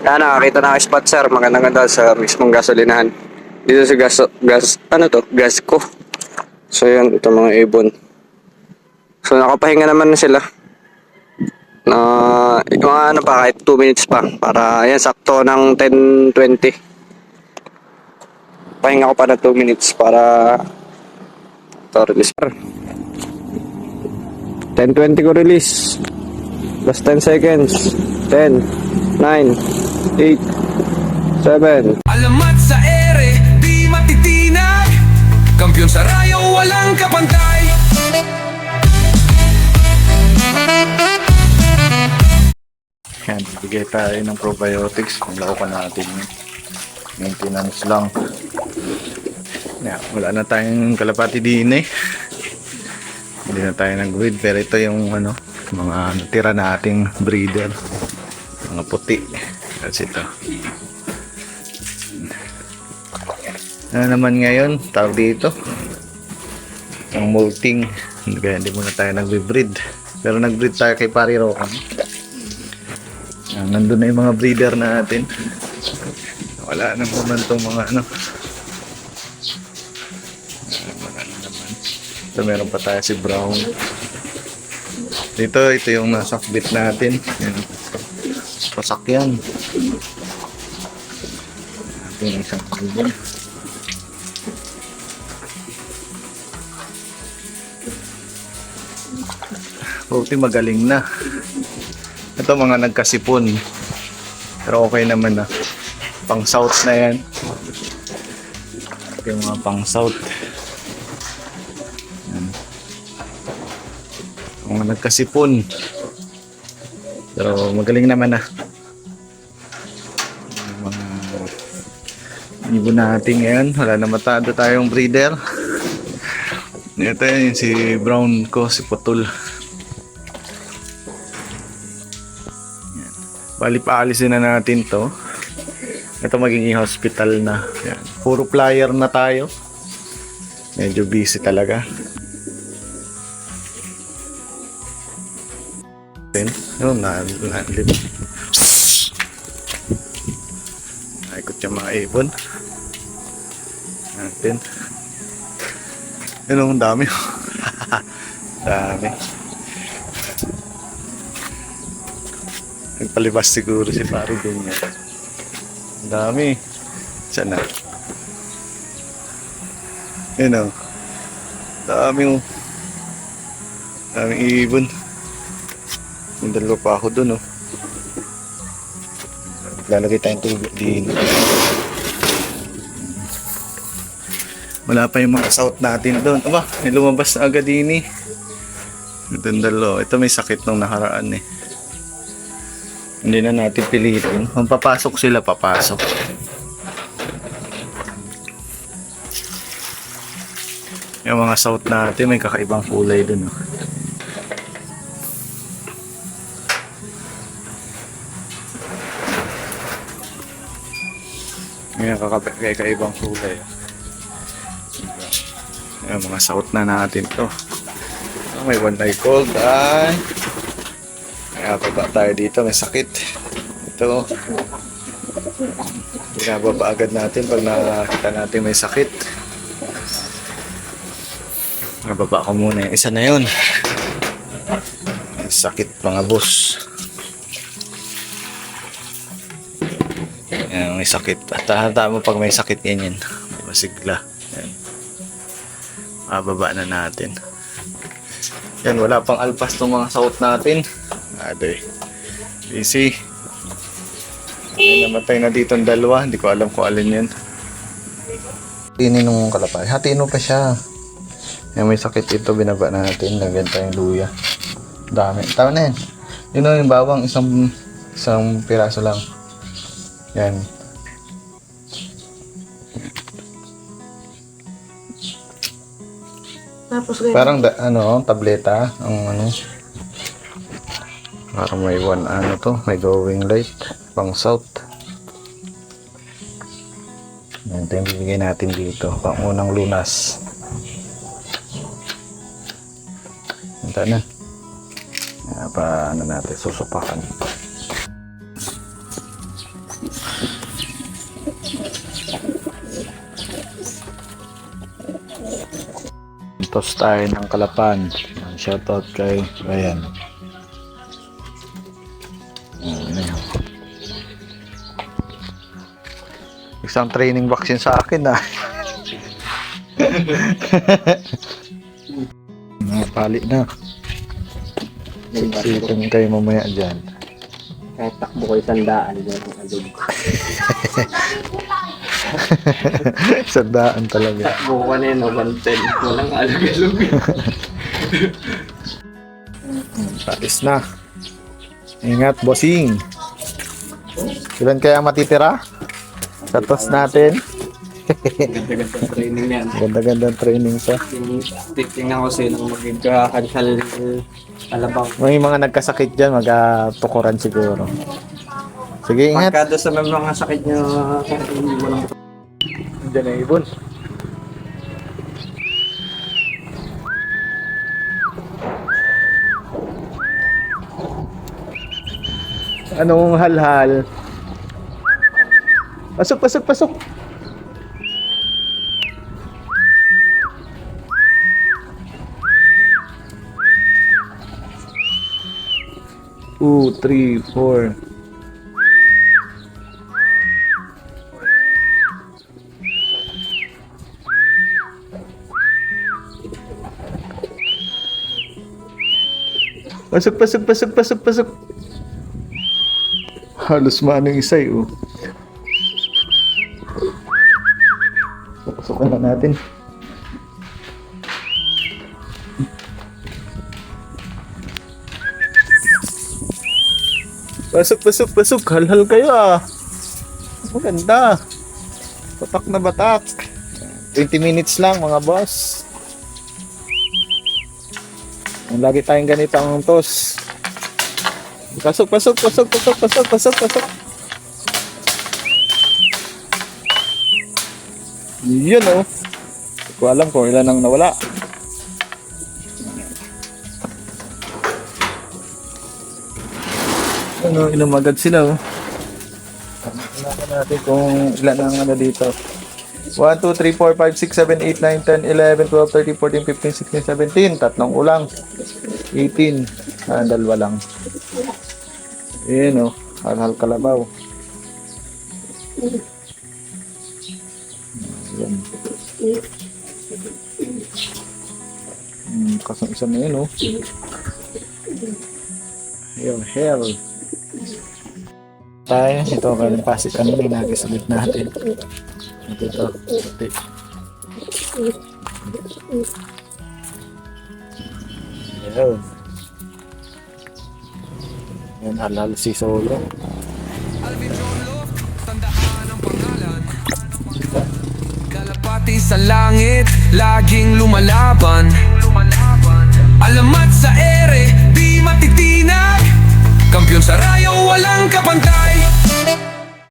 Yan, nakakita na kayo spot sir, magandang ganda sa mismong gasolinahan. Dito sa gas ko. So yun, ito mga ibon. So nakapahinga naman na sila. Na mga ano pa, kahit 2 minutes pa. Para yan, sakto ng 10:20. Pahinga ko pa na 2 minutes para to release. 10:20 ko release. Last 10 seconds. 10, 9, 8, 7. Alamat sa ere, di matitinag. Kampiyon sa rayo, walang kapantay. Yan, bigay tayo ng probiotics. Kung laukan natin yun. Maintenance lang. Yan, wala na tayong kalapati din eh. Hindi na tayo nag-breed. Pero ito yung ano, mga natira nating breeder. Mga puti. Kasi ito. Ano naman ngayon? Tawag dito. Ang molting. Kaya hindi muna tayo nag-breed. Pero nag-breed tayo kay Pari Rokan. Nandun na yung mga breeder natin. Wala na naman itong mga ano. Wala na naman. Ito meron pa tayo si Brown. Ito yung nasa bit natin. Yan. Pasakyan. Ito yung isang album. Buti magaling na. Ito mga nagkasipon. Pero okay naman na. Pang south na yan. Ito yung mga pang south. Yan. Mga nagkasipon. Pero magaling naman na. Yung mga ibon natin ngayon. Wala na matado tayong breeder. Ito yun si Brown ko, si Putol. Bali paalisin na natin to. Ito magiging hospital na. Yan. Puro flyer na tayo. Medyo busy talaga. Yun, nalim. Naikot yung mga ibon. Natin. Yun, ang dami. Dami. Nagpalibas siguro si Pari din yan. Ang dami. Saan na? Yun o. Daming ibon. Yung dalawa pa ako dun o. Lalagay tayong tubig din. Wala pa yung mga south natin doon. Aba, may lumabas na agad din eh. Ito yung dalawa. Ito may sakit nung nakaraan eh. Hindi na natin pilitin. Kung papasok sila, papasok. Yung mga south natin, may kakaibang kulay dun. Oh. Yung kakaibang kulay. Yung mga south na natin to. May one eye cold eye. Kaya baba tayo dito, may sakit. Ito. Binababa agad natin pag nakita natin may sakit. Nababa ko muna yung isa na yun. May sakit mga boss. Yan, may sakit. Tahata mo pag may sakit ganyan. May masigla. Yan. Mababa na natin. Yan, wala pang alpas ng mga south natin. Adoy. Easy. May namatay na dito ang dalawa. Hindi ko alam kung alin yan. Tinin nung kalapay. Hatiin mo pa siya. Yan, may sakit ito. Binaba natin. Lagyan tayong luya. Dami. Tama na yan. Yun o, yung bawang. Isang piraso lang. Yan. Tapos Parang tableta. Ang parang may may going light. Pang south. Yan, ito yung bibigay natin dito. Pang unang lunas. Ito na. Natin susupakan. Toss tayo ng Kalapan. Shoutout kay Ryan. Isang training vaccine sa akin ah. Napali na. Siksikan kayo mamaya dyan. Kahit takbo ko 100 dyan ang alog. Sandaan talaga. Takbo ko na yun, 110. Walang alog-alog. Patis na. Ingat, bossing. Ilan kaya matitira? Sa toss natin. Ganda-ganda training yan. Ganda-ganda training sa. Tingnan ko silang magkakansal alabang. May mga nagkasakit dyan, magtukuran siguro. Sige, ingat. Pagka doon sa mga sakit nyo, walang Diyan na ibon. Anong halhal? Pasok, pasok, pasok. Two, three, four. Pasok, pasok, pasok, pasok, pasok. Halos manong isay, oh. Pasukan na natin. Pasok, pasok, pasok. Halhal kayo, ah. Maganda. Batak na batak. 20 minutes lang, mga boss. Lagi tayong ganito ang toss. Pasok, pasok, pasok, pasok, pasok, pasok, pasok. Yun, oh. Hindi ko alam kung ilan ang nawala. Ano, inumagad sila, oh. Tingnan natin kung ilan ang ano dito. 1, 2, 3, 4, 5, 6, 7, 8, 9, 10, 11, 12, 13, 14, 15, 16, 17. Tatlong ulang. 18. Dalawa lang. Ayan, oh. Halhal kalabaw. Ayan. Kasang isa na yun, oh. Ayan, hell. Tayo, ito kaling pasik ano yung nagisabit natin. Ito. Ayan. Ayan, halal si Solo. Alvin Jolo, tandaan ang pangalan. Kalapati sa langit, laging lumalaban. Alamat sa ere, di matitinag. Kampiyon sa